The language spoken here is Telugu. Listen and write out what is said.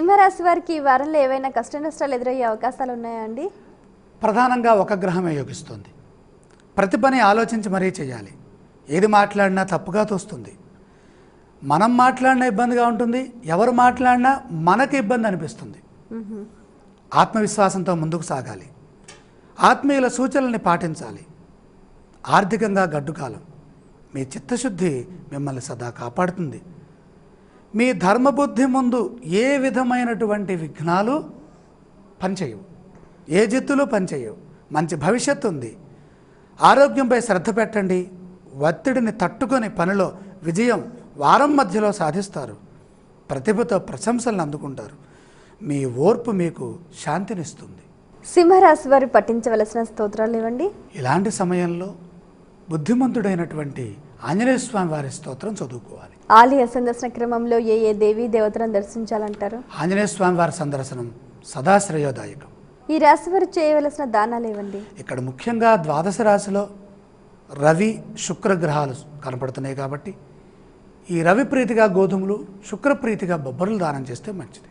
సింహరాశి వారికి ఈ వారంలో ఏవైనా కష్ట నష్టాలు ఎదురయ్యే అవకాశాలు ఉన్నాయా అండి? ప్రధానంగా ఒక గ్రహమే యోగిస్తుంది. ప్రతి పని ఆలోచించి మరీ చేయాలి. ఏది మాట్లాడినా తప్పుగా తోస్తుంది. మనం మాట్లాడినా ఇబ్బందిగా ఉంటుంది, ఎవరు మాట్లాడినా మనకి ఇబ్బంది అనిపిస్తుంది. ఆత్మవిశ్వాసంతో ముందుకు సాగాలి. ఆత్మీయుల సూచనల్ని పాటించాలి. ఆర్థికంగా గడ్డుకాలం. మీ చిత్తశుద్ధి మిమ్మల్ని సదా కాపాడుతుంది. మీ ధర్మబుద్ధి ముందు ఏ విధమైనటువంటి విఘ్నాలు పనిచేయవు, ఏ జిత్తులు పనిచేయవు. మంచి భవిష్యత్తు ఉంది. ఆరోగ్యంపై శ్రద్ధ పెట్టండి. ఒత్తిడిని తట్టుకొని పనిలో విజయం వారం మధ్యలో సాధిస్తారు. ప్రతిభతో ప్రశంసలను అందుకుంటారు. మీ ఓర్పు మీకు శాంతినిస్తుంది. సింహరాశి వారు పఠించవలసిన స్తోత్రాలు ఇవ్వండి. ఇలాంటి సమయంలో బుద్ధిమంతుడైనటువంటి ఆంజనేయ స్వామి వారి స్తోత్రం చదువుకోవాలి. ఆలయ సందర్శన క్రమంలో ఏ ఏ దేవీ దేవతలను దర్శించాలంటారు? ఆంజనేయ స్వామి వారి సందర్శనం సదా శ్రేయోదాయకం. ఈ రాశి వారు చేయవలసిన దానాలు ఇవ్వండి. ఇక్కడ ముఖ్యంగా ద్వాదశ రాశిలో రవి శుక్ర గ్రహాలు కనపడుతున్నాయి కాబట్టి ఈ రవి ప్రీతిగా గోధుమలు, శుక్ర ప్రీతిగా బొబ్బర్లు దానం చేస్తే మంచిది.